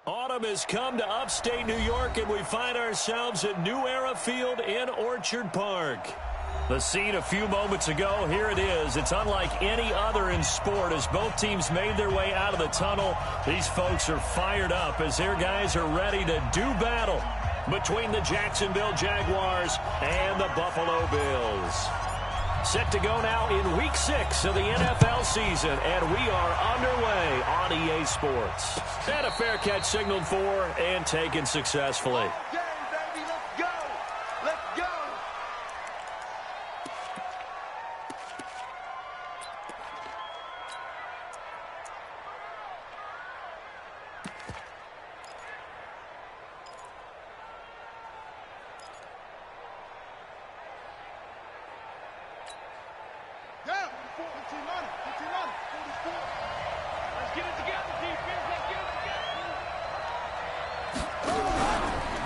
Autumn has come to upstate New York, and we find ourselves at New Era Field in Orchard Park. The scene a few moments ago, here it is. It's unlike any other in sport as both teams made their way out of the tunnel. These folks are fired up as their guys are ready to do battle between the Jacksonville Jaguars and the Buffalo Bills. Set to go now in Week 6 of the NFL season, and we are underway on EA Sports. And a fair catch signaled for and taken successfully. Okay, baby, let's go. Let's go.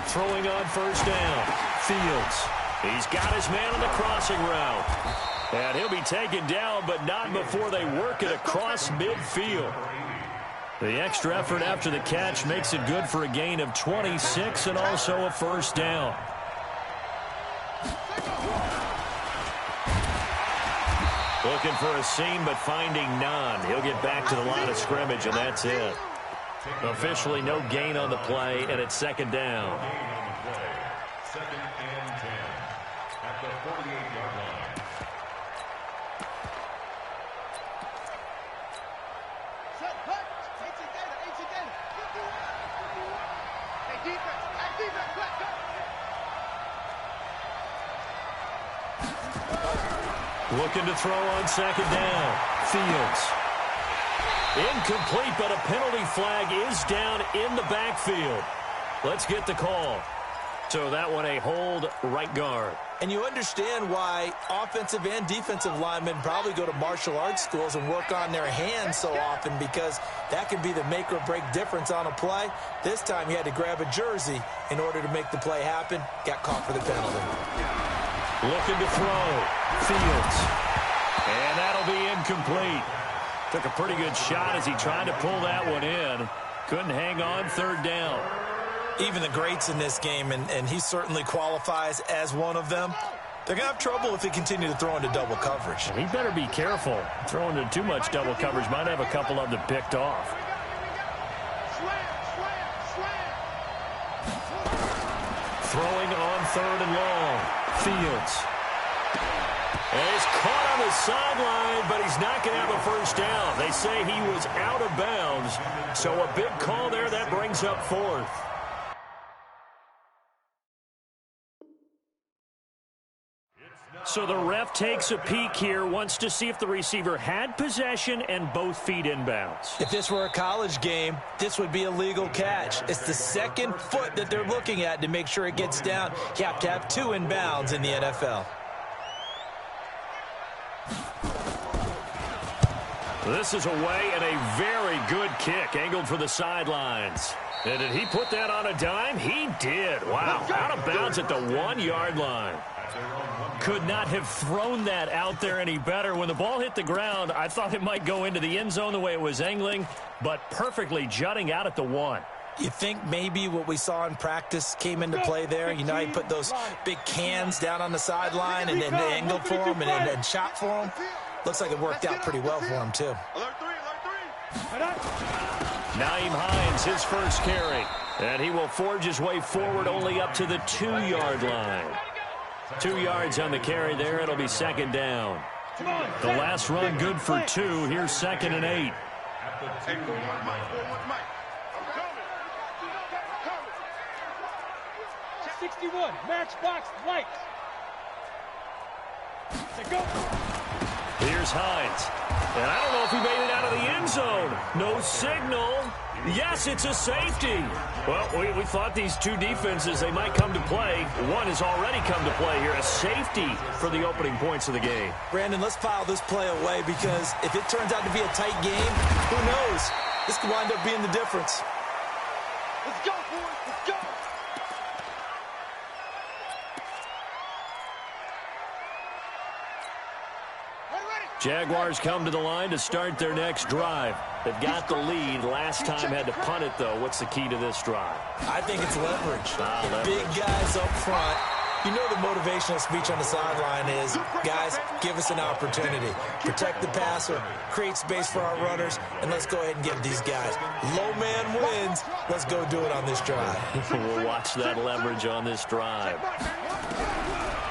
Throwing on first down. Fields. He's got his man on the crossing route. And he'll be taken down, but not before they work it across midfield. The extra effort after the catch makes it good for a gain of 26 and also a first down. Looking for a seam, but finding none. He'll get back to the line of scrimmage, and that's it. Officially no gain on the play, and it's second down. Second and 10 at the 48-yard line. Set, cut. Hey, defense. Hey, defense. Let's go. Looking to throw on second down. Fields. Incomplete, but a penalty flag is down in the backfield. Let's get the call. So that one a hold right guard. And you understand why offensive and defensive linemen probably go to martial arts schools and work on their hands so often, because that can be the make or break difference on a play. This time he had to grab a jersey in order to make the play happen. Got caught for the penalty. Looking to throw. Fields. And that'll be incomplete. Took a pretty good shot as he tried to pull that one in. Couldn't hang on third down. Even the greats in this game, and he certainly qualifies as one of them, they're going to have trouble if they continue to throw into double coverage. He better be careful. Throwing into too much double coverage might have a couple of them picked off. Throwing on third and long. Fields. And he's caught on the sideline, but he's not going to have a first down. They say he was out of bounds, so a big call there. That brings up fourth. So the ref takes a peek here, wants to see if the receiver had possession and both feet inbounds. If this were a college game, this would be a legal catch. It's the second foot that they're looking at to make sure it gets down. You have to have two inbounds in the NFL. This is away and a very good kick angled for the sidelines. And did he put that on a dime? He did. Wow, out of bounds at the 1-yard line. Could not have thrown that out there any better. When the ball hit the ground, I thought it might go into the end zone the way it was angling, but perfectly jutting out at the 1. You think maybe what we saw in practice came into play there? You know, he put those big cans down on the sideline and then they angled for him and then shot for him. Looks like it worked out pretty well for him, too. Naeem Hines, his first carry. And he will forge his way forward only up to the 2-yard line. 2 yards on the carry there. It'll be second down. The last run good for 2. Here's second and 8. 61, matchbox lights. Go. Here's Hines. And I don't know if he made it out of the end zone. No signal. Yes, it's a safety. Well, we thought these two defenses, they might come to play. One has already come to play here. A safety for the opening points of the game. Brandon, let's file this play away, because if it turns out to be a tight game, who knows? This could wind up being the difference. Let's go, boys. Let's go. Jaguars come to the line to start their next drive. They've got the lead. Last time had to punt it, though. What's the key to this drive? I think it's leverage. Leverage. Big guys up front. You know the motivational speech on the sideline is, guys, give us an opportunity. Protect the passer, create space for our runners, and let's go ahead and give these guys. Low man wins. Let's go do it on this drive. We'll watch that leverage on this drive.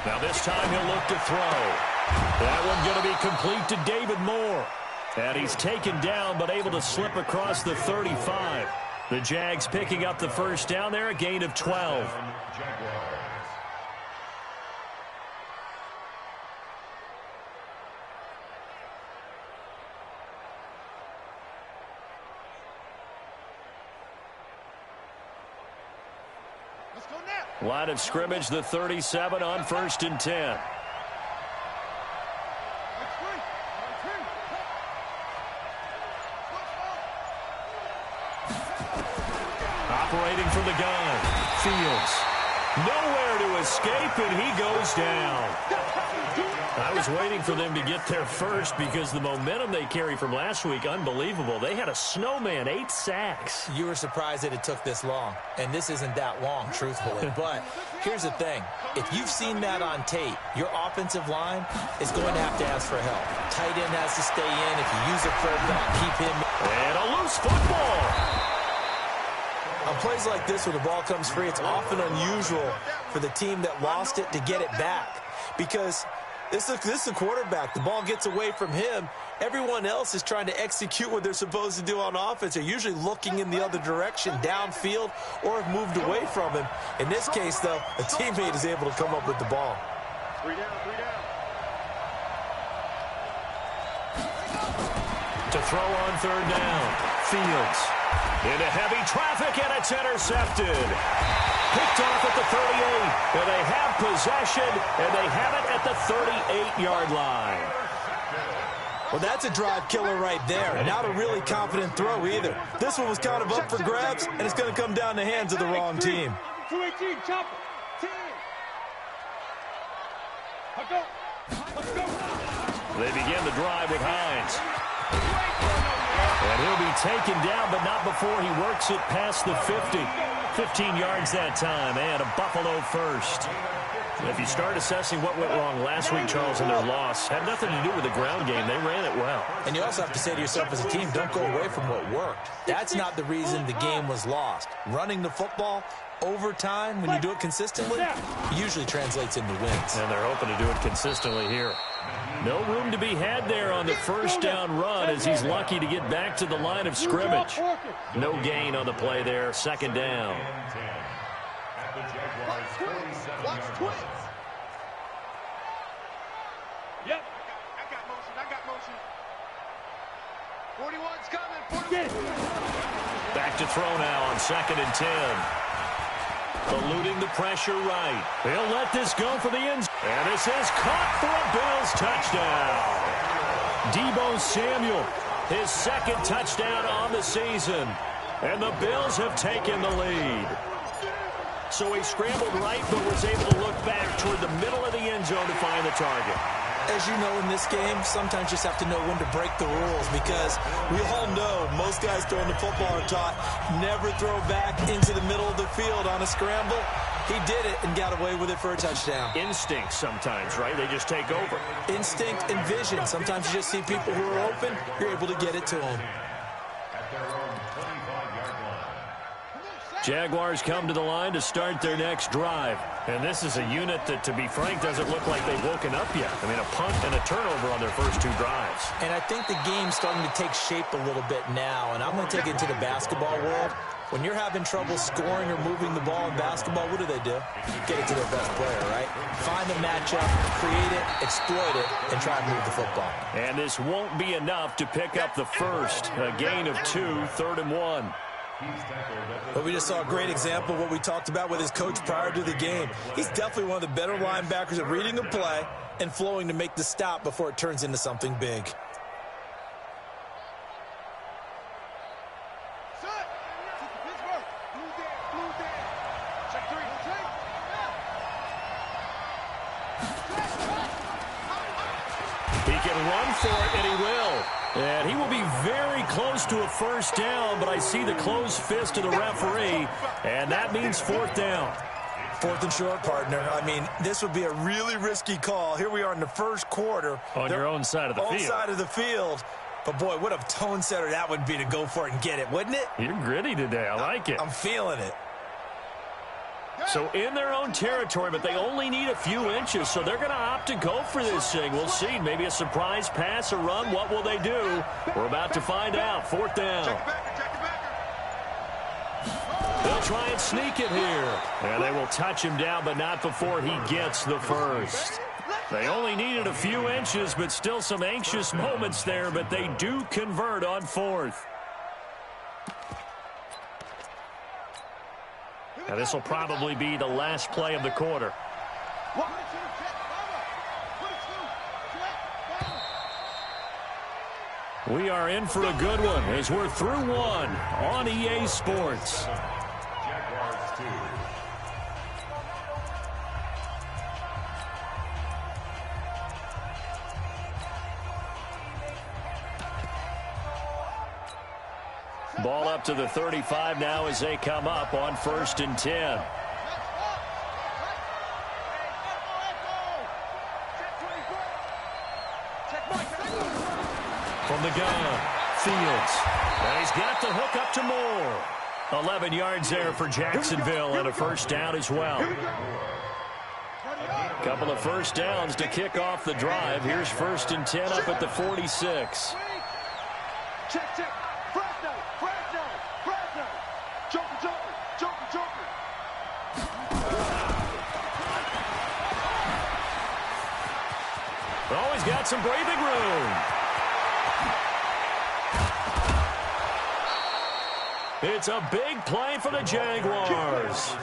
Now this time he'll look to throw. That one going to be complete to David Moore. And he's taken down but able to slip across the 35. The Jags picking up the first down there, a gain of 12. Let's go now. Line of scrimmage, the 37 on 1st and 10. Operating from the gun, Fields. Nowhere to escape, and he goes down. I was waiting for them to get there first because the momentum they carry from last week, unbelievable. They had a snowman, 8 sacks. You were surprised that it took this long, and this isn't that long, truthfully. But here's the thing. If you've seen that on tape, your offensive line is going to ask for help. Tight end has to stay in. If you use a fullback, keep him. And a loose football. On plays like this where the ball comes free, it's often unusual for the team that lost it to get it back because this is a quarterback. The ball gets away from him. Everyone else is trying to execute what they're supposed to do on offense. They're usually looking in the other direction, downfield, or have moved away from him. In this case, though, a teammate is able to come up with the ball. 3 down, 3 down. To throw on 3rd down, Fields. Into heavy traffic, and it's intercepted. Picked off at the 38, and they have possession, and they have it at the 38-yard line. Well, that's a drive killer right there. Not a really confident throw either. This one was kind of up for grabs, and it's going to come down the hands of the wrong team. 218, chopper. 10. Let's go. Let's go. They begin the drive with Hines. And he'll be taken down, but not before he works it past the 50. 15 yards that time, and a Buffalo first. If you start assessing what went wrong last week, Charles, in their loss, had nothing to do with the ground game. They ran it well. And you also have to say to yourself as a team, don't go away from what worked. That's not the reason the game was lost. Running the football over time, when you do it consistently, usually translates into wins. And they're hoping to do it consistently here. No room to be had there on the first down run as he's lucky to get back to the line of scrimmage. No gain on the play there, 2nd down. Watch twins. Yep. I got motion. 41's coming. 41. Back to throw now on 2nd and 10. Eluding the pressure right. He'll let this go for the end. And this is caught for a Bills touchdown. Deebo Samuel, his 2nd touchdown on the season. And the Bills have taken the lead. So he scrambled right, but was able to look back toward the middle of the end zone to find the target. As you know, in this game, sometimes you just have to know when to break the rules because we all know most guys throwing the football are taught never throw back into the middle of the field on a scramble. He did it and got away with it for a touchdown. Instinct sometimes, right? They just take over. Instinct and vision. Sometimes you just see people who are open, you're able to get it to them. Jaguars come to the line to start their next drive. And this is a unit that, to be frank, doesn't look like they've woken up yet. I mean, a punt and a turnover on their first 2 drives. And I think the game's starting to take shape a little bit now. And I'm going to take it into the basketball world. When you're having trouble scoring or moving the ball in basketball, what do? Get it to their best player, right? Find the matchup, create it, exploit it, and try to move the football. And this won't be enough to pick up the first. A gain of 2, 3rd and 1. But we just saw a great example of what we talked about with his coach prior to the game. He's definitely one of the better linebackers at reading the play and flowing to make the stop before it turns into something big. Check 3. He can run for it, and he will. And he will be very close to a first down, but I see the closed fist of the referee, and that means fourth down. Fourth and short, partner. I mean, this would be a really risky call. Here we are in the first quarter. On your own side of the field. Own side of the field. But, boy, what a tone setter that would be to go for it and get it, wouldn't it? You're gritty today. I like it. I'm feeling it. So in their own territory, but they only need a few inches, so they're going to opt to go for this thing. We'll see. Maybe a surprise pass or run. What will they do? We're about to find out. Fourth down. They'll try and sneak it here. And they will touch him down, but not before he gets the first. They only needed a few inches, but still some anxious moments there, but they do convert on fourth. Now, this will probably be the last play of the quarter. We are in for a good one as we're through one on EA Sports. Jaguars 2. Ball up to the 35 now as they come up on 1st and 10. From the gun, Fields. And he's got the hook up to Moore. 11 yards there for Jacksonville and a first down as well. Couple of first downs to kick off the drive. Here's 1st and 10 up at the 46. Check, check. Fresno. Joker. Always got some breathing room. It's a big play for the Jaguars.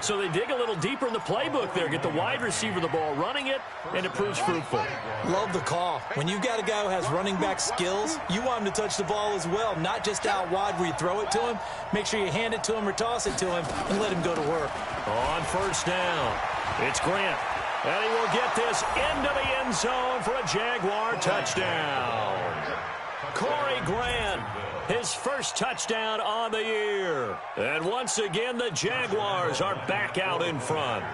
So they dig a little deeper in the playbook there, get the wide receiver the ball, running it, and it proves fruitful. Love the call. When you've got a guy who has running back skills, you want him to touch the ball as well, not just out wide where you throw it to him. Make sure you hand it to him or toss it to him and let him go to work. On first down, it's Grant. And he will get this into the end zone for a Jaguar touchdown. Corey Grant, his first touchdown on the year. And once again, the Jaguars are back out in front.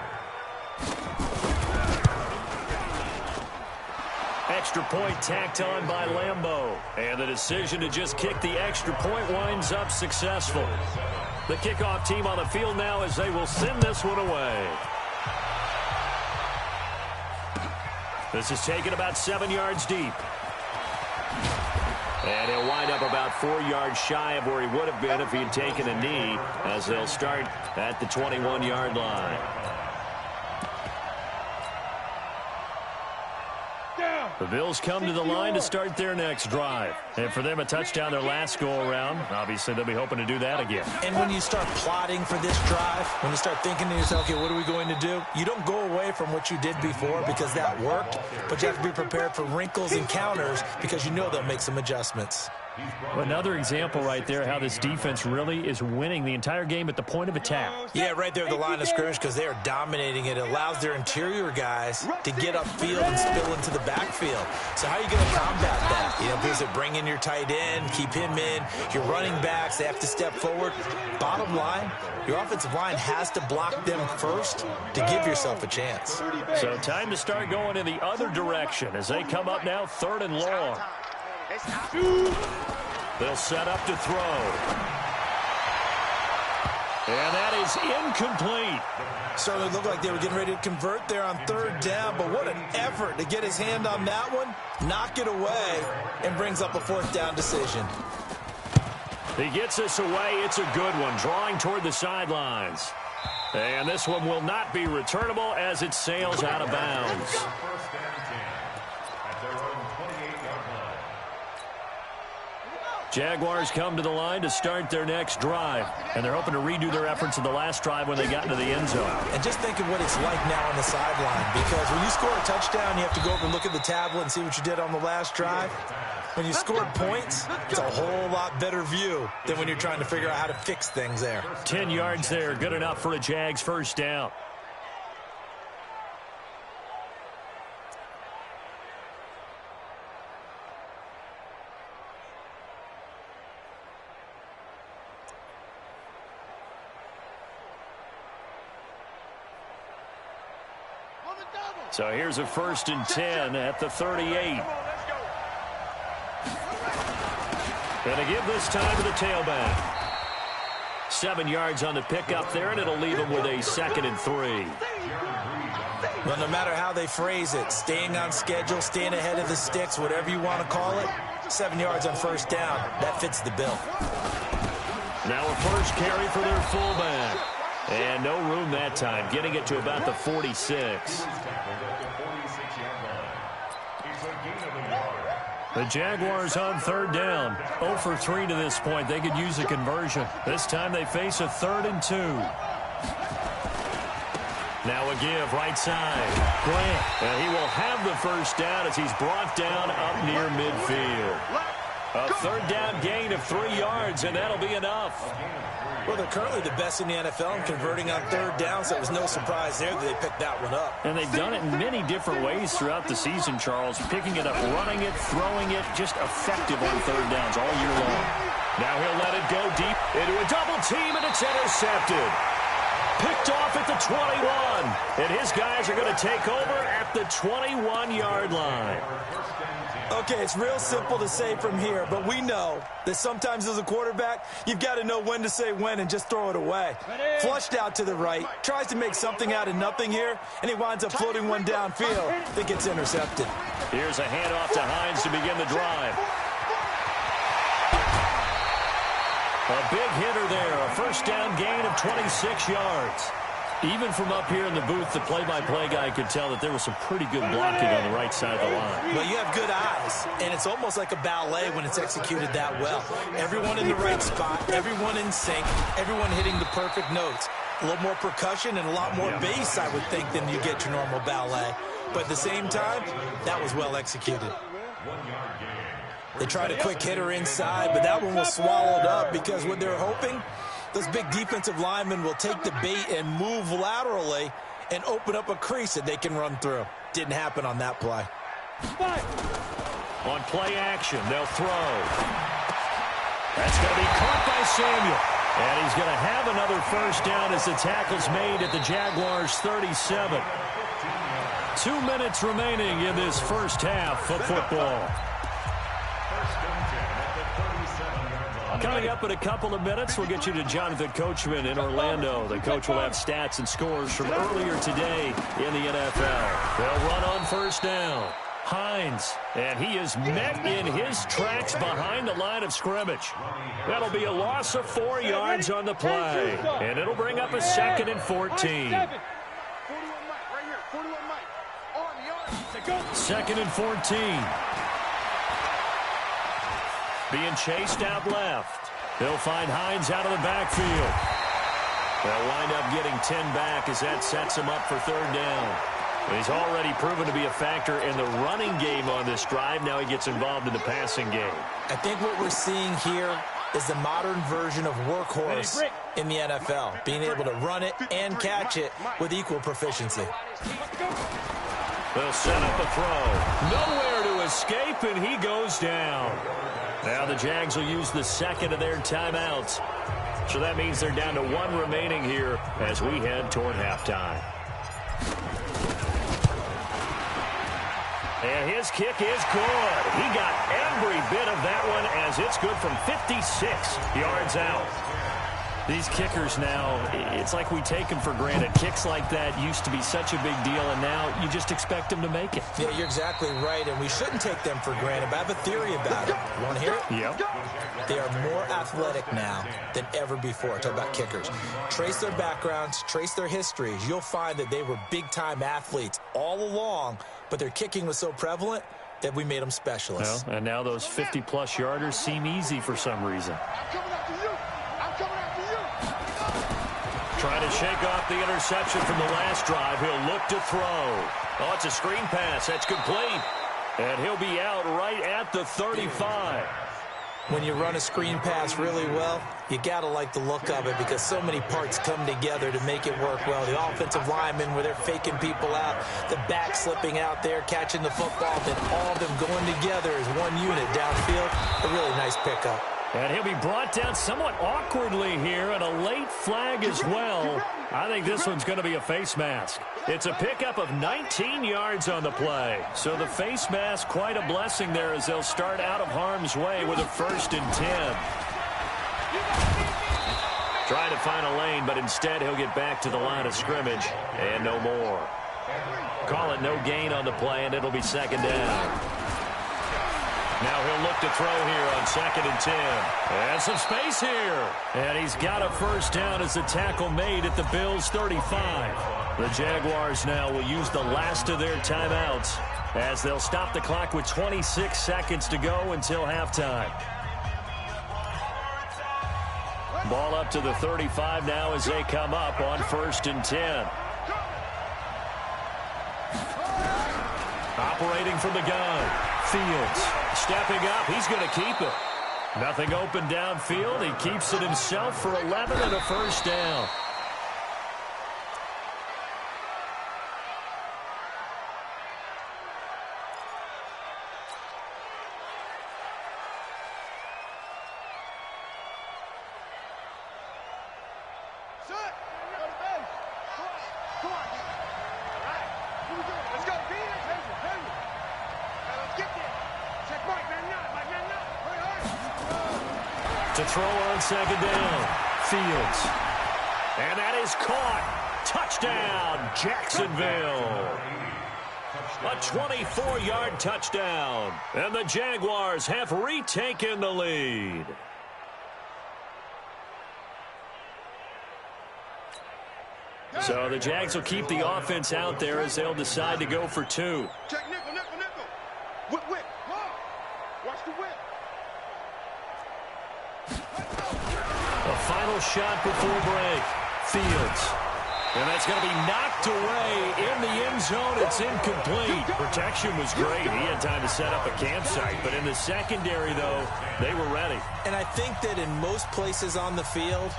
Extra point tacked on by Lambeau. And the decision to just kick the extra point winds up successful. The kickoff team on the field now as they will send this one away. This is taken about 7 yards deep. And he'll wind up about 4 yards shy of where he would have been if he had taken a knee, as they'll start at the 21-yard line. The Bills come to the line to start their next drive. And for them, a touchdown their last go-around. Obviously, they'll be hoping to do that again. And when you start plotting for this drive, when you start thinking to yourself, okay, what are we going to do? You don't go away from what you did before because that worked, but you have to be prepared for wrinkles and counters because you know they'll make some adjustments. Another example right there how this defense really is winning the entire game at the point of attack. Yeah, right there at the line of scrimmage because they are dominating it. It allows their interior guys to get upfield and spill into the backfield. So how are you going to combat that? You know, because they bring in your tight end, keep him in. Your running backs, they have to step forward. Bottom line, your offensive line has to block them first to give yourself a chance. So time to start going in the other direction as they come up now 3rd and long. They'll set up to throw. And that is incomplete. Certainly looked like they were getting ready to convert there on 3rd down, but what an effort to get his hand on that one, knock it away, and brings up a 4th down decision. He gets this away. It's a good one, drawing toward the sidelines. And this one will not be returnable as it sails out of bounds. First and 10 at their own 28-yard line. Jaguars come to the line to start their next drive, and they're hoping to redo their efforts in the last drive when they got into the end zone. And just think of what it's like now on the sideline, because when you score a touchdown, you have to go over and look at the tablet and see what you did on the last drive. When you scored points, it's a whole lot better view than when you're trying to figure out how to fix things there. 10 yards there, good enough for a Jags first down. So here's a 1st and 10 at the 38. Going to give this time to the tailback. 7 yards on the pickup there, and it'll leave him with a 2nd and 3. Well, no matter how they phrase it, staying on schedule, staying ahead of the sticks, whatever you want to call it, 7 yards on 1st down, that fits the bill. Now a first carry for their fullback. And no room that time, getting it to about the 46. The Jaguars on 3rd down. 0 for 3 to this point. They could use a conversion. This time they face a 3rd and 2. Now a give, right side. Grant. And he will have the 1st down as he's brought down up near midfield. A 3rd down gain of 3 yards, and that'll be enough. Well, they're currently the best in the NFL in converting on 3rd down, so it was no surprise there that they picked that one up. And they've done it in many different ways throughout the season, Charles. Picking it up, running it, throwing it, just effective on 3rd downs all year long. Now he'll let it go deep into a double team, and it's intercepted. Picked off at the 21. And his guys are going to take over at the 21-yard line. Okay, it's real simple to say from here, but we know that sometimes as a quarterback, you've got to know when to say when and just throw it away. Flushed out to the right, tries to make something out of nothing here, and he winds up floating one downfield that gets intercepted. Here's a handoff to Hines to begin the drive. A big hitter there, a 1st down gain of 26 yards. Even from up here in the booth, the play-by-play guy could tell that there was some pretty good blocking on the right side of the line. Well, you have good eyes, and it's almost like a ballet when it's executed that well. Everyone in the right spot, everyone in sync, everyone hitting the perfect notes. A little more percussion and a lot more bass, I would think, than you get your normal ballet. But at the same time, that was well executed. They tried a quick hitter inside, but that one was swallowed up because what they're hoping, those big defensive linemen will take the bait and move laterally and open up a crease that they can run through. Didn't happen on that play. On play action, they'll throw. That's going to be caught by Samuel. And he's going to have another 1st down as the tackle's made at the Jaguars' 37. 2 minutes remaining in this 1st half of football. Coming up in a couple of minutes, we'll get you to Jonathan Coachman in Orlando. The coach will have stats and scores from earlier today in the NFL. They'll run on 1st down. Hines, and he is met in his tracks behind the line of scrimmage. That'll be a loss of 4 yards on the play, and it'll bring up a 2nd and 14. 2nd and 14. Being chased out left. They'll find Hines out of the backfield. They'll wind up getting 10 back as that sets him up for 3rd down. He's already proven to be a factor in the running game on this drive. Now he gets involved in the passing game. I think what we're seeing here is the modern version of workhorse in the NFL, being able to run it and catch it with equal proficiency. They'll set up a throw. Nowhere to escape, and he goes down. Now the Jags will use the 2nd of their timeouts. So that means they're down to 1 remaining here as we head toward halftime. And his kick is good. He got every bit of that one as it's good from 56 yards out. These kickers now, it's like we take them for granted. Kicks like that used to be such a big deal, and now you just expect them to make it. Yeah, you're exactly right, and we shouldn't take them for granted, but I have a theory about it. You want to hear it? Yep. They are more athletic now than ever before. Talk about kickers. Trace their backgrounds, trace their histories. You'll find that they were big-time athletes all along, but their kicking was so prevalent that we made them specialists. Well, and now those 50-plus yarders seem easy for some reason. Trying to shake off the interception from the last drive. He'll look to throw. Oh, it's a screen pass. That's complete. And he'll be out right at the 35. When you run a screen pass really well, you got to like the look of it because so many parts come together to make it work well. The offensive linemen where they're faking people out, the back slipping out there, catching the football, then all of them going together as one unit downfield. A really nice pickup. And he'll be brought down somewhat awkwardly here, and a late flag as well. I think this one's going to be a face mask. It's a pickup of 19 yards on the play. So the face mask, quite a blessing there as they'll start out of harm's way with a 1st and 10. Trying to find a lane, but instead he'll get back to the line of scrimmage, and no more. Call it no gain on the play, and it'll be 2nd down. Now he'll look to throw here on 2nd and 10. And some space here. And he's got a 1st down as the tackle made at the Bills' 35. The Jaguars now will use the last of their timeouts as they'll stop the clock with 26 seconds to go until halftime. Ball up to the 35 now as they come up on 1st and 10. Operating from the gun. Fields stepping up. He's going to keep it. Nothing open downfield. He keeps it himself for 11 and a 1st down. To throw on 2nd down. Fields. And that is caught. Touchdown, Jacksonville. A 24-yard touchdown. And the Jaguars have retaken the lead. So the Jags will keep the offense out there as they'll decide to go for 2. Check nickel, nickel, nickel. Whip, whip. Watch the whip. A final shot before break. Fields. And that's going to be knocked away in the end zone. It's incomplete. Protection was great. He had time to set up a campsite. But in the secondary, though, they were ready. And I think that in most places on the field,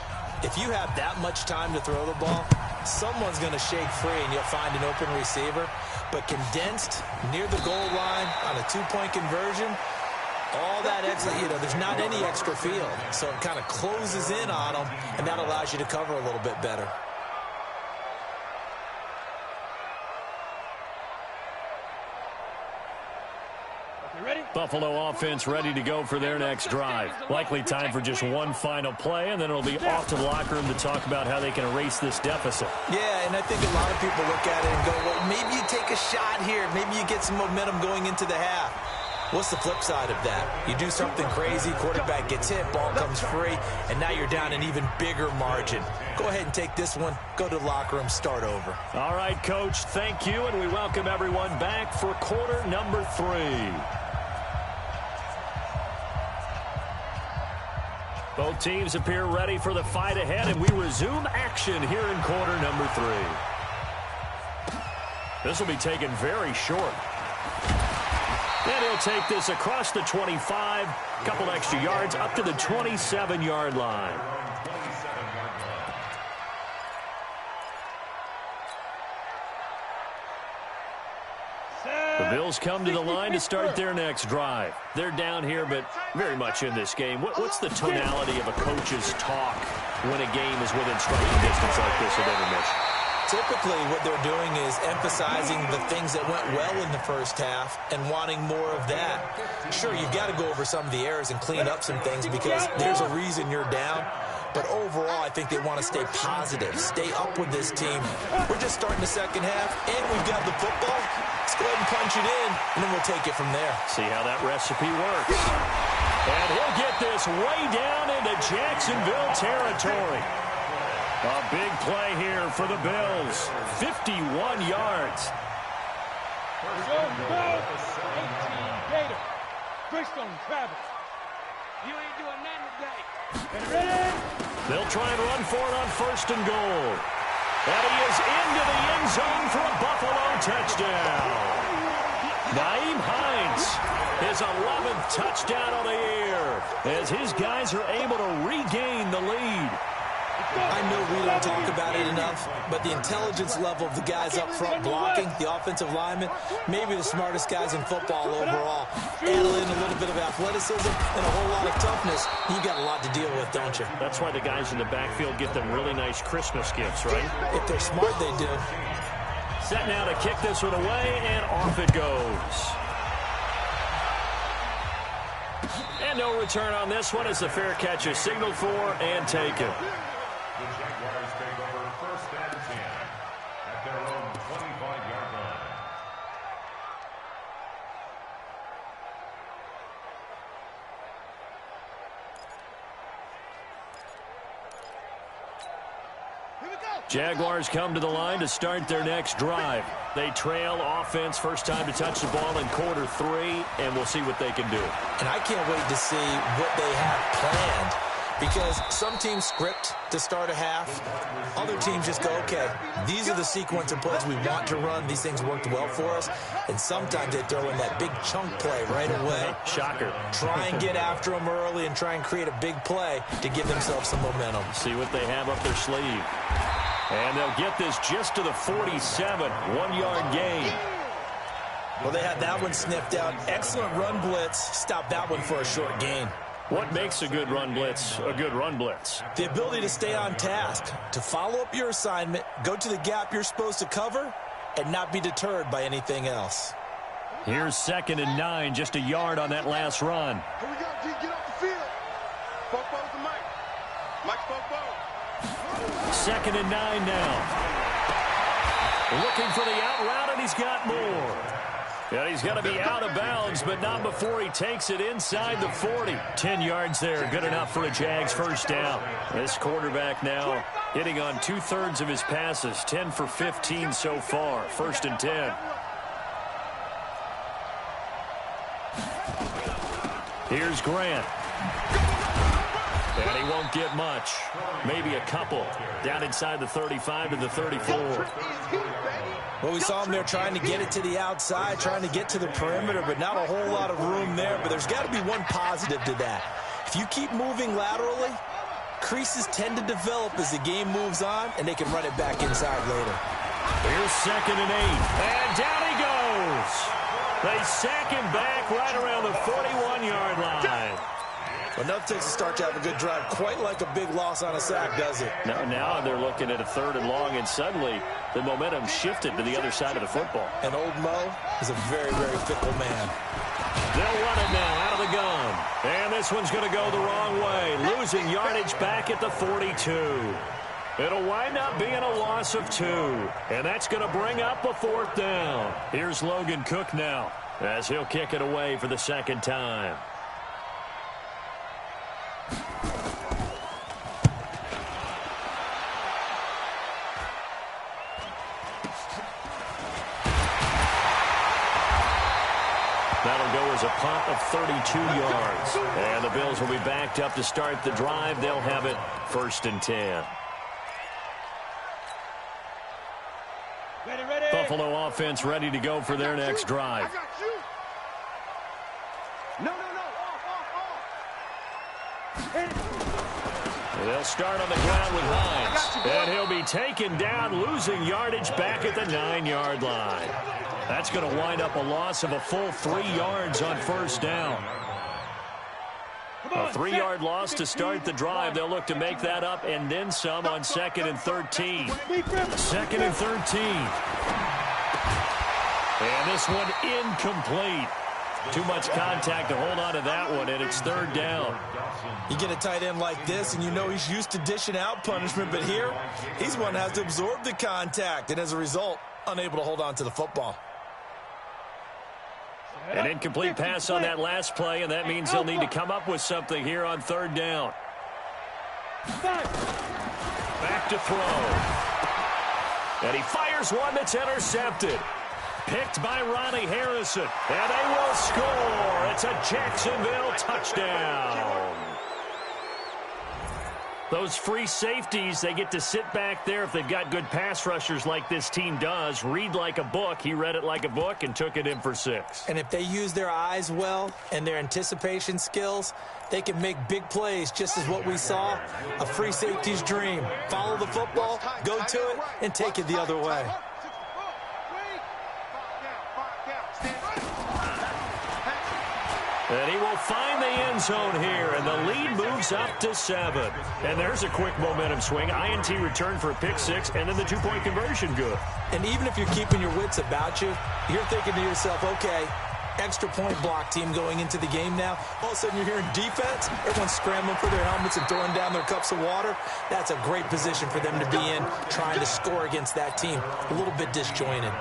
if you have that much time to throw the ball, someone's going to shake free and you'll find an open receiver. But condensed near the goal line on a 2-point conversion, all that extra, there's not any extra field. So it kind of closes in on them, and that allows you to cover a little bit better. Buffalo offense ready to go for their next drive. Likely time for just one final play, and then it'll be off to the locker room to talk about how they can erase this deficit. Yeah, and I think a lot of people look at it and go, well, maybe you take a shot here. Maybe you get some momentum going into the half. What's the flip side of that? You do something crazy, quarterback gets hit, ball comes free, and now you're down an even bigger margin. Go ahead and take this one, go to the locker room, start over. All right, Coach, thank you, and we welcome everyone back for quarter number 3. Both teams appear ready for the fight ahead, and we resume action here in quarter number 3. This will be taken very short. And he'll take this across the 25, couple extra yards up to the 27-yard line. The Bills come to the line to start their next drive. They're down here, but very much in this game. What's the tonality of a coach's talk when a game is within striking distance like this at intermission? Typically, what they're doing is emphasizing the things that went well in the first half and wanting more of that. Sure, you've got to go over some of the errors and clean up some things because there's a reason you're down. But overall, I think they want to stay positive, stay up with this team. We're just starting the second half, and we've got the football. Let's go ahead and punch it in, and then we'll take it from there. See how that recipe works. And he'll get this way down into Jacksonville territory. A big play here for the Bills. 51 yards. Go, 18 Gator. Greystone Travis. You ain't doing nothing today. Ready? They'll try and run for it on 1st and goal. And he is into the end zone for a Buffalo touchdown. Nyheim Hines, his 11th touchdown of the year, as his guys are able to regain the lead. I know we don't talk about it enough, but the intelligence level of the guys up front blocking, the offensive linemen, maybe the smartest guys in football overall. Add in a little bit of athleticism and a whole lot of toughness, you got a lot to deal with, don't you? That's why the guys in the backfield get them really nice Christmas gifts, right? If they're smart, they do. Set now to kick this one away, and off it goes. And no return on this one as the fair catch is signaled for and taken. The Jaguars take over 1st and 10 at their own 25-yard line. Here we go. Jaguars come to the line to start their next drive. They trail offense, first time to touch the ball in Q3, and we'll see what they can do. And I can't wait to see what they have planned, because some teams script to start a half. Other teams just go, okay, these are the sequence of plays we want to run. These things worked well for us. And sometimes they throw in that big chunk play right away. Shocker. Try and get after them early and try and create a big play to give themselves some momentum. See what they have up their sleeve. And they'll get this just to the 47, 1-yard gain. Well, they had that one sniffed out. Excellent run blitz. Stop that one for a short gain. What makes a good run blitz a good run blitz? The ability to stay on task, to follow up your assignment, go to the gap you're supposed to cover, and not be deterred by anything else. Here's 2nd and 9, just a yard on that last run. Here we go, G. Get off the field. Fofo's the mic. Mike Fofo. 2nd and 9 now. Looking for the out route, and he's got more. And he's going to be out of bounds, but not before he takes it inside the 40. 10 yards there, good enough for a Jags first down. This quarterback now hitting on 2/3 of his passes, 10 for 15 so far. 1st and 10. Here's Grant. And he won't get much. Maybe a couple. Down inside the 35 to the 34. Well, we saw him there trying to get it to the outside, trying to get to the perimeter, but not a whole lot of room there. But there's got to be one positive to that. If you keep moving laterally, creases tend to develop as the game moves on, and they can run it back inside later. Here's 2nd and 8. And down he goes. They sack him back right around the 41-yard line. Well, enough takes a start to have a good drive. Quite like a big loss on a sack, does it? Now they're looking at a 3rd and long, and suddenly the momentum shifted to the other side of the football. And old Mo is a very, very fickle man. They'll run it now out of the gun. And this one's going to go the wrong way, losing yardage back at the 42. It'll wind up being a loss of 2. And that's going to bring up a 4th down. Here's Logan Cook now as he'll kick it away for the 2nd time. That'll go as a punt of 32 yards. And the Bills will be backed up to start the drive. They'll have it 1st and 10. Ready. Buffalo offense ready to go for their next drive. I got you. No. Off. They'll start on the ground with Hines. And he'll be taken down, losing yardage back at the 9-yard line. That's going to wind up a loss of a full 3 yards on 1st down. A 3-yard loss to start the drive. They'll look to make that up and then some on 2nd and 13. 2nd and 13. And this one incomplete. Too much contact to hold on to that one, and it's 3rd down. You get a tight end like this, and you know he's used to dishing out punishment, but here, he's one that has to absorb the contact, and as a result, unable to hold on to the football. An incomplete pass on that last play, and that means they'll need to come up with something here on 3rd down. Back to throw. And he fires one that's intercepted. Picked by Ronnie Harrison. And they will score. It's a Jacksonville touchdown. Those free safeties, they get to sit back there if they've got good pass rushers like this team does. Read like a book. He read it like a book and took it in for 6. And if they use their eyes well and their anticipation skills, they can make big plays, just as what we saw, a free safety's dream. Follow the football, go to it, and take it the other way. And he will find the end zone here, and the lead moves up to 7. And there's a quick momentum swing. INT return for a pick 6, and then the 2-point conversion good. And even if you're keeping your wits about you, you're thinking to yourself, okay, extra point block team going into the game now. All of a sudden you're hearing defense. Everyone's scrambling for their helmets and throwing down their cups of water. That's a great position for them to be in, trying to score against that team. A little bit disjointed.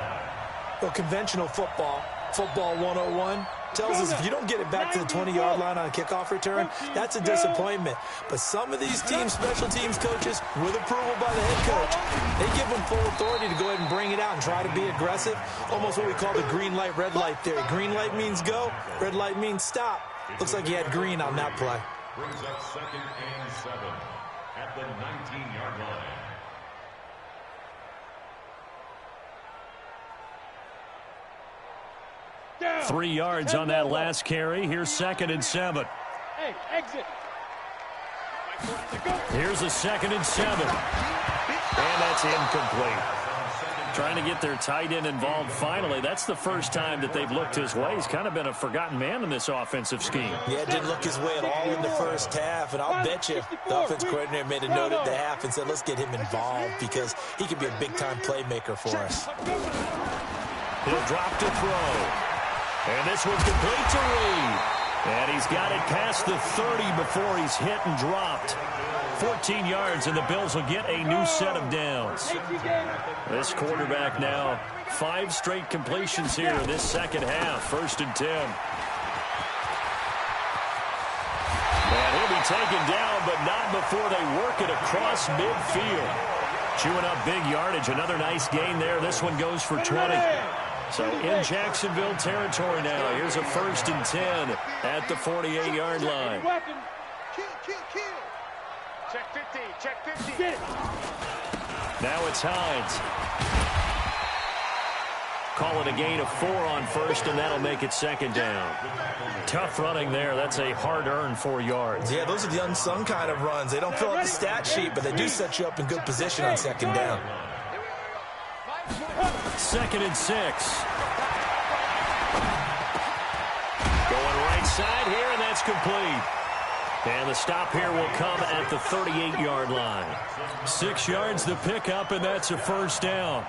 Well, conventional football 101, tells us if you don't get it back to the 20-yard line on a kickoff return, that's a disappointment. But some of these teams, special teams coaches, with approval by the head coach, they give them full authority to go ahead and bring it out and try to be aggressive. Almost what we call the green light, red light theory. Green light means go, red light means stop. Looks like he had green on that play. Brings up 2nd and 7 at the 19-yard line. Down. 3 yards on that last carry. Here's 2nd and 7. Hey, exit. Here's a 2nd and 7. And that's incomplete. Trying to get their tight end involved finally. That's the first time that they've looked his way. He's kind of been a forgotten man in this offensive scheme. Yeah, it didn't look his way at all in the first half. And I'll bet you the offense coordinator made a note at the half and said, let's get him involved because he could be a big-time playmaker for us. He'll drop to throw. And this one's complete to Reed. And he's got it past the 30 before he's hit and dropped. 14 yards, and the Bills will get a new set of downs. This quarterback now, 5 straight completions here in this second half. 1st and 10. And he'll be taken down, but not before they work it across midfield. Chewing up big yardage. Another nice gain there. This one goes for 20. So in Jacksonville territory now. Here's a 1st and 10 at the 48-yard line. Check 50, check 50. Get it. Now it's Hines. Call it a gain of 4 on 1st, and that'll make it 2nd down. Tough running there. That's a hard-earned 4 yards. Yeah, those are the unsung kind of runs. They don't fill up the stat sheet, but they do set you up in good position on 2nd down. 2nd and 6. Going right side here, and that's complete. And the stop here will come at the 38-yard line. 6 yards the pickup, and that's a 1st down.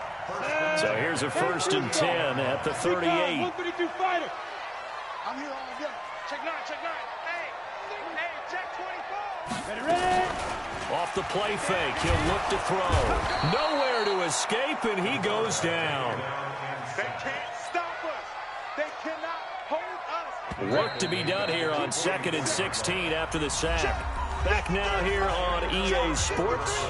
So here's a 1st and 10 at the 38. 132 fighter. I'm here all day. Check 9, check 9. Hey, check 24. Ready? Off the play fake, he'll look to throw. Nowhere to escape, and he goes down. They can't stop us. They cannot hold us. Work to be done here on 2nd and 16 after the sack. Back now here on EA Sports.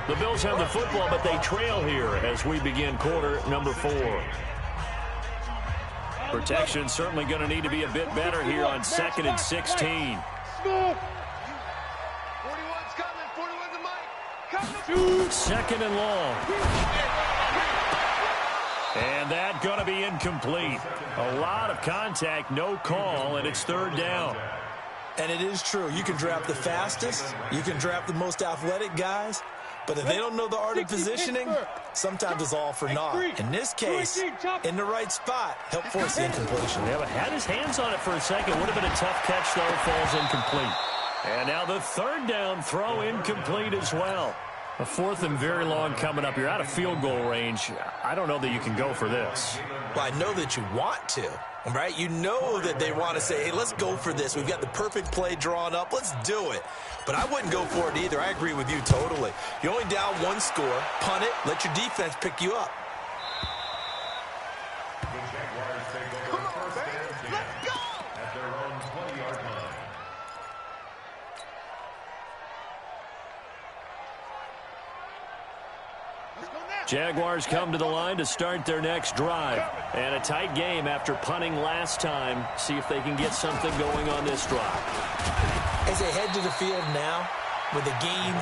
The Bills have the football, but they trail here as we begin quarter number 4. Protection certainly going to need to be a bit better here on 2nd and 16. Smooth. 41's coming. 41's the mic. 2nd and long. And that going to be incomplete. A lot of contact, no call, and it's 3rd down. And it is true. You can draft the fastest. You can draft the most athletic guys. But if they don't know the art of positioning, sometimes it's all for naught. In this case, in the right spot, help force the incompletion. Yeah, but had his hands on it for a second. Would have been a tough catch, though. Falls incomplete. And now the 3rd down throw incomplete as well. A 4th and very long coming up. You're out of field goal range. I don't know that you can go for this. Well, I know that you want to, right? You know that they want to say, hey, let's go for this. We've got the perfect play drawn up. Let's do it. But I wouldn't go for it either. I agree with you totally. You're only down 1 score. Punt it. Let your defense pick you up. The Jaguars take over 1st and 10 at their own 20-yard line. Jaguars come to the line to start their next drive. And a tight game after punting last time. See if they can get something going on this drive. As they head to the field now, with the game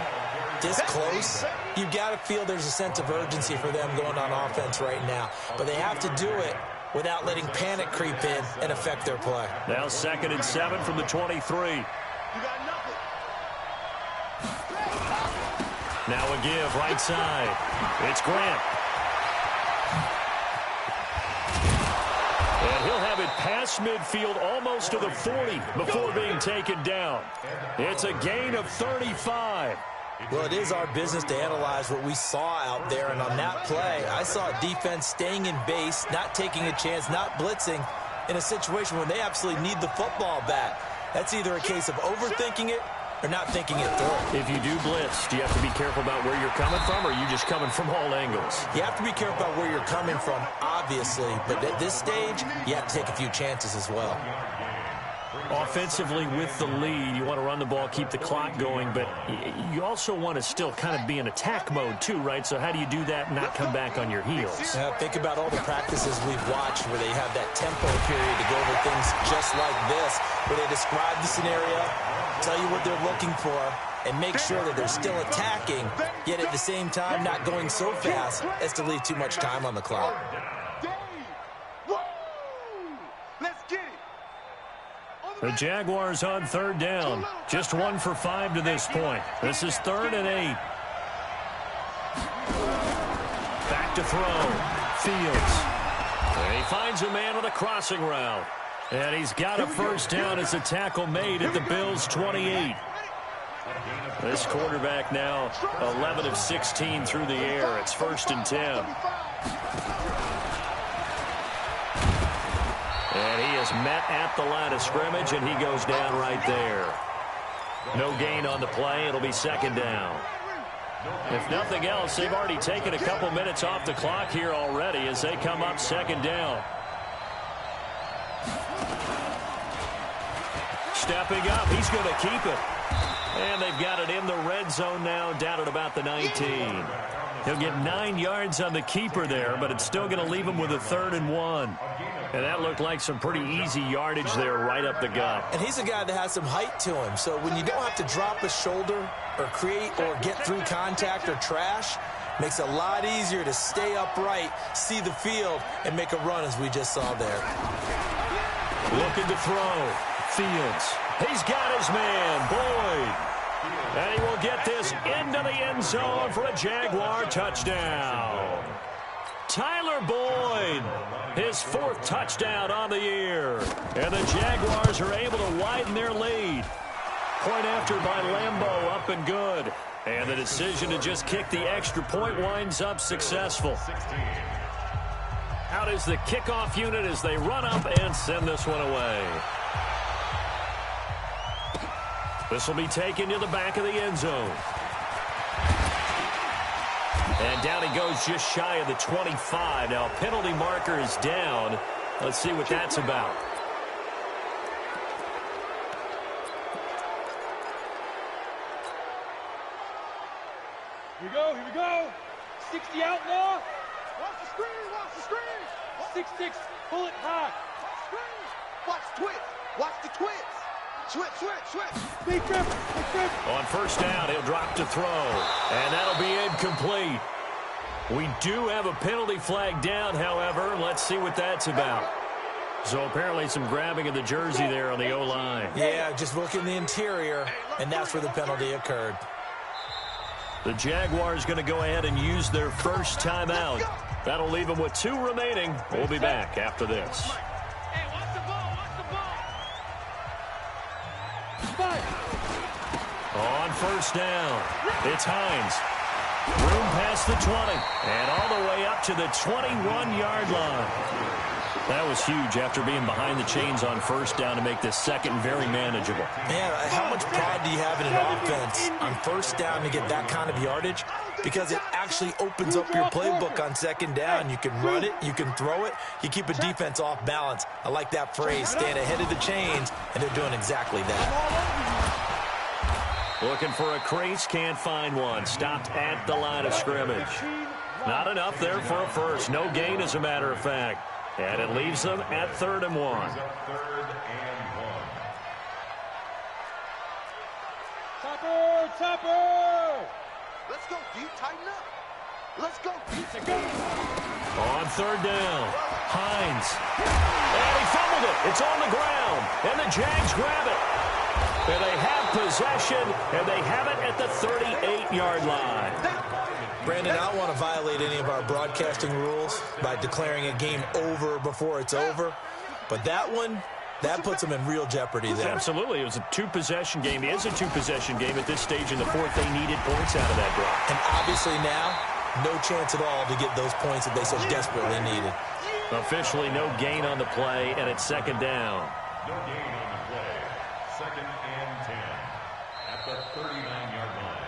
this close, you've got to feel there's a sense of urgency for them going on offense right now. But they have to do it without letting panic creep in and affect their play. Now 2nd and 7 from the 23. Now a give right side. It's Grant. And he'll have it past midfield almost to the 40 before being taken down. It's a gain of 35. Well, it is our business to analyze what we saw out there. And on that play, I saw a defense staying in base, not taking a chance, not blitzing in a situation where they absolutely need the football back. That's either a case of overthinking it or not thinking it through. If you do blitz, do you have to be careful about where you're coming from, or are you just coming from all angles? You have to be careful about where you're coming from, obviously. But at this stage, you have to take a few chances as well. Offensively with the lead, you want to run the ball, keep the clock going, but you also want to still kind of be in attack mode too, right? So how do you do that and not come back on your heels? Think about all the practices we've watched where they have that tempo period to go over things just like this, where they describe the scenario, tell you what they're looking for, and make sure that they're still attacking, yet at the same time not going so fast as to leave too much time on the clock. Let's get it. The Jaguars on 3rd down. Just 1 for 5 to this point. This is 3rd and 8. Back to throw. Fields. And he finds a man on a crossing route. And he's got a first down as a tackle made at the Bills' 28. This quarterback now 11 of 16 through the air. It's 1st and 10. And he is met at the line of scrimmage, and he goes down right there. No gain on the play. It'll be 2nd down. If nothing else, they've already taken a couple minutes off the clock here already as they come up 2nd down. Stepping up, he's going to keep it. And they've got it in the red zone now, down at about the 19. He'll get 9 yards on the keeper there, but it's still going to leave him with a 3rd and 1. And that looked like some pretty easy yardage there right up the gut. And he's a guy that has some height to him. So when you don't have to drop a shoulder or create or get through contact or trash, makes it a lot easier to stay upright, see the field, and make a run as we just saw there. Looking to throw. Fields. He's got his man, Boyd. And he will get this into the end zone for a Jaguar touchdown. Tyler Boyd, his 4th touchdown on the year. And the Jaguars are able to widen their lead. Point after by Lambeau, up and good. And the decision to just kick the extra point winds up successful. Out is the kickoff unit as they run up and send this one away. This will be taken to the back of the end zone. And down he goes just shy of the 25. Now, penalty marker is down. Let's see what that's about. Here we go. 60 out now. Watch the screen. 6-6, pull it high. Watch the twist. Watch the twist. Switch. Big grip. On 1st down, he'll drop to throw. And that'll be incomplete. We do have a penalty flag down, however. Let's see what that's about. So apparently some grabbing of the jersey there on the O-line. Yeah, just look in the interior, and that's where the penalty occurred. The Jaguars going to go ahead and use their first timeout. That'll leave them with 2 remaining. We'll be back after this. Hey, watch the ball. On 1st down, it's Hines. Room past the 20, and all the way up to the 21-yard line. That was huge after being behind the chains on 1st down to make this 2nd very manageable. Man, how much pride do you have in an offense on 1st down to get that kind of yardage? Because it actually opens up your playbook on 2nd down. You can run it, you can throw it, you keep a defense off balance. I like that phrase, stand ahead of the chains, and they're doing exactly that. Looking for a crease, can't find one. Stopped at the line of scrimmage. Not enough there for a first. No gain, as a matter of fact. And it leaves them at 3rd and 1. Topper! Let's go, D. Tighten up. Let's go, D. On third down, Hines. And he fumbled it. It's on the ground. And the Jags grab it. And they have possession, and they have it at the 38-yard line. Brandon, I don't want to violate any of our broadcasting rules by declaring a game over before it's over. But that one, that puts them in real jeopardy there. Absolutely. It was a two-possession game. It is a two-possession game at this stage in the fourth. They needed points out of that drive. And obviously now, no chance at all to get those points that they so desperately needed. Officially no gain on the play, and it's second down. No gain on the play. Second and 10 at the 39-yard line.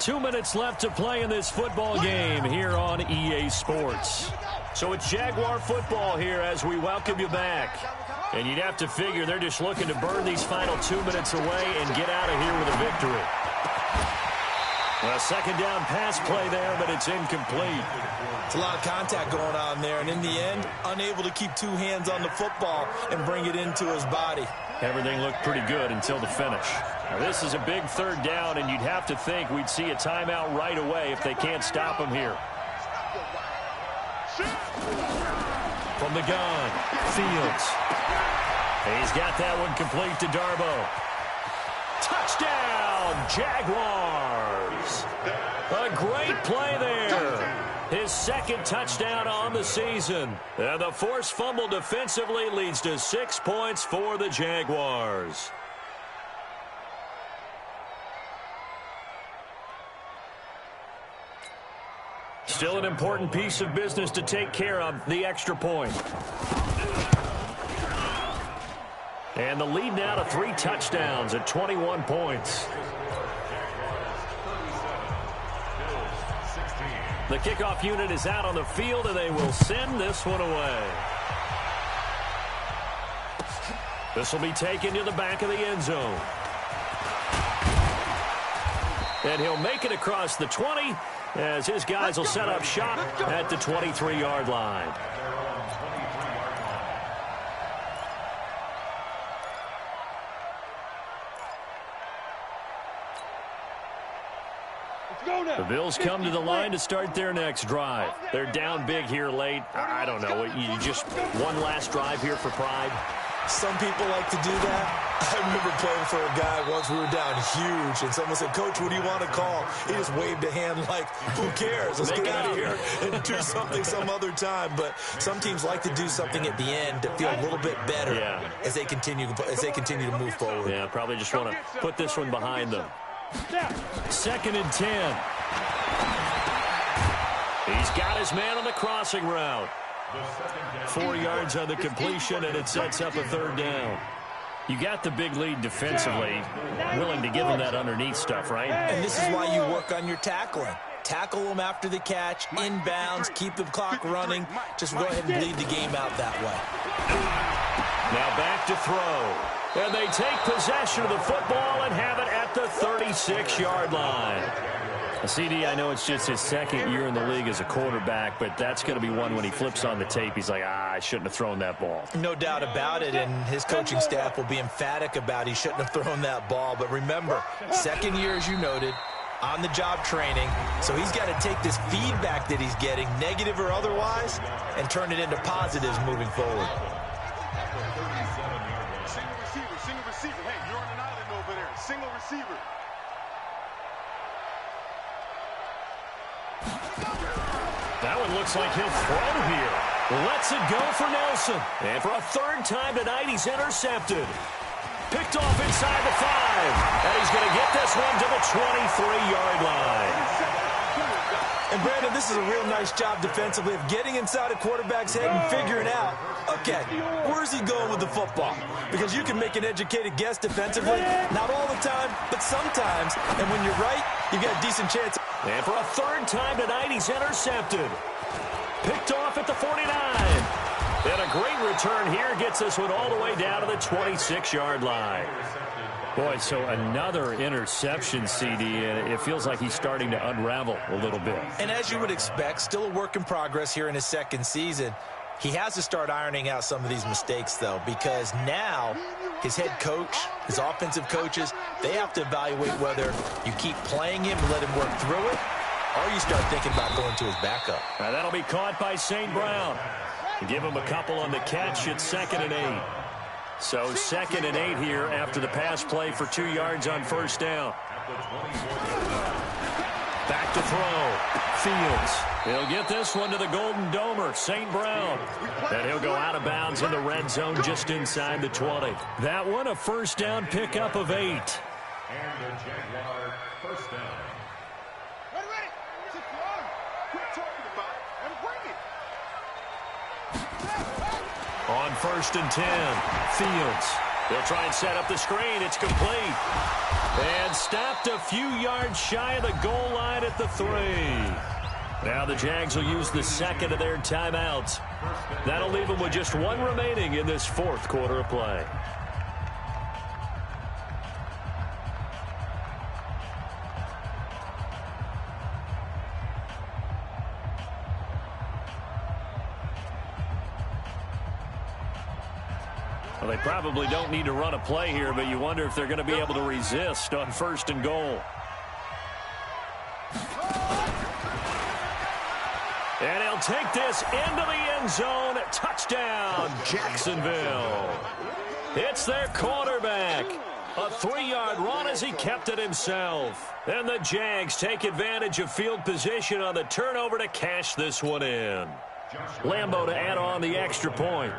2 minutes left to play in this football game here on EA Sports. So it's Jaguar football here as we welcome you back. And you'd have to figure they're just looking to burn these final 2 minutes away and get out of here with a victory. Well, second down pass play there, but it's incomplete. It's a lot of contact going on there, and in the end, unable to keep two hands on the football and bring it into his body. Everything looked pretty good until the finish. Now, this is a big third down, and you'd have to think we'd see a timeout right away if they can't stop him here. From the gun, Fields. He's got that one complete to Darbo. Touchdown, Jaguars. A great play there. His second touchdown on the season. And the forced fumble defensively leads to 6 points for the Jaguars. Still an important piece of business to take care of, the extra point. And the lead now to 3 touchdowns at 21 points. The kickoff unit is out on the field, and they will send this one away. This will be taken to the back of the end zone. And he'll make it across the 20 as his guys will set up shop at the 23-yard line. The Bills come to the line to start their next drive. They're down big here late. I don't know. You just one last drive here for pride. Some people like to do that. I remember playing for a guy once. We were down huge, and someone said, "Coach, what do you want to call?" He just waved a hand like, "Who cares? Let's get out of here and do something some other time." But some teams like to do something at the end to feel a little bit better as they continue to move forward. Yeah, probably just want to put this one behind them. Second and 10. He's got his man on the crossing route. 4 yards on the completion, and it sets up a third down. You got the big lead defensively, willing to give him that underneath stuff, right? And this is why you work on your tackling. Tackle them after the catch, inbounds, keep the clock running. Just go ahead and bleed the game out that way. Now back to throw. And they take possession of the football and have it at the 36-yard line. CD, I know it's just his second year in the league as a quarterback, but that's going to be one when he flips on the tape. He's like, I shouldn't have thrown that ball. No doubt about it, and his coaching staff will be emphatic about he shouldn't have thrown that ball. But remember, second year, as you noted, on-the-job training, so he's got to take this feedback that he's getting, negative or otherwise, and turn it into positives moving forward. Single receiver. Hey, you're on an island over there. Single receiver. That one looks like he'll throw here. Lets it go for Nelson. And for a third time tonight, he's intercepted. Picked off inside the 5. And he's going to get this one to the 23-yard line. And, Brandon, this is a real nice job defensively of getting inside a quarterback's head and figuring out, okay, where's he going with the football? Because you can make an educated guess defensively, not all the time, but sometimes. And when you're right, you've got a decent chance. And for a third time tonight, he's intercepted. Picked off at the 49. And a great return here gets this one all the way down to the 26-yard line. Boy, so another interception, CD, and it feels like he's starting to unravel a little bit. And as you would expect, still a work in progress here in his second season. He has to start ironing out some of these mistakes, though, because now his head coach, his offensive coaches, they have to evaluate whether you keep playing him and let him work through it, or you start thinking about going to his backup. Now that'll be caught by St. Brown. Give him a couple on the catch at 2nd and 8. So 2nd and 8 here after the pass play for 2 yards on first down. Back to throw. Fields. He'll get this one to the Golden Domer, St. Brown. And he'll go out of bounds in the red zone just inside the 20. That one a first down pickup of 8. And the Jaguar first down. Ready. Quit talking about it and bring it. On 1st and 10, Fields. They'll try and set up the screen. It's complete. And stopped a few yards shy of the goal line at the 3. Now the Jags will use the second of their timeouts. That'll leave them with just one remaining in this 4th quarter of play. Well, they probably don't need to run a play here, but you wonder if they're going to be able to resist on 1st and goal. And he'll take this into the end zone. Touchdown, Jacksonville. It's their quarterback. A 3-yard run as he kept it himself. And the Jags take advantage of field position on the turnover to cash this one in. Lambo to add on the extra point.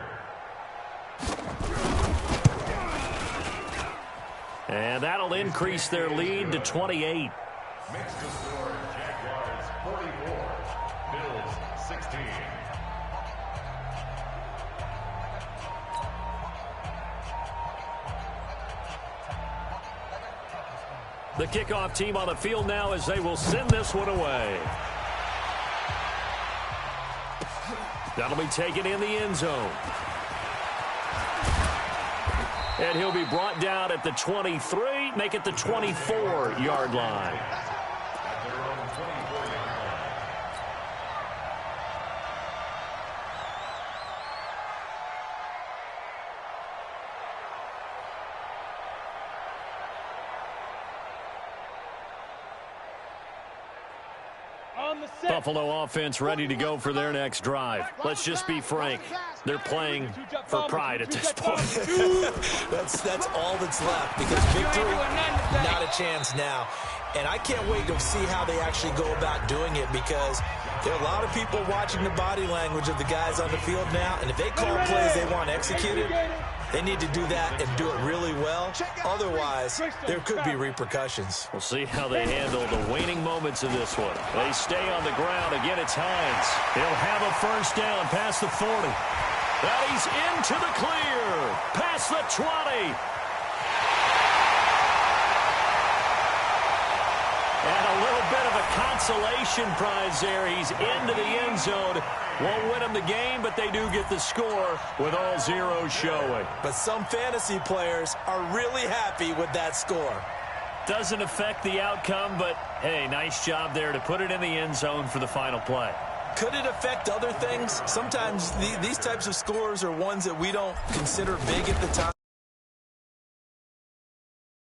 And that'll increase their lead to 28. Makes the score Jaguars 44, Bills 16. The kickoff team on the field now as they will send this one away. That'll be taken in the end zone. And he'll be brought down at the 23, make it the 24-yard line. At their own 24-yard line. Buffalo offense ready to go for their next drive. Let's just be frank. They're playing for pride at this point. That's all that's left, because victory, not a chance now. And I can't wait to see how they actually go about doing it, because there are a lot of people watching the body language of the guys on the field now, and if they call plays they want executed, they need to do that and do it really well. Otherwise, there could be repercussions. We'll see how they handle the waning moments of this one. They stay on the ground. Again, it's Hines. He'll have a first down past the 40. Now he's into the clear. Past the 20. And a little bit of a consolation prize there. He's into the end zone. Won't win them the game, but they do get the score with all zeros showing. But some fantasy players are really happy with that score. Doesn't affect the outcome, but, hey, nice job there to put it in the end zone for the final play. Could it affect other things? Sometimes these types of scores are ones that we don't consider big at the time.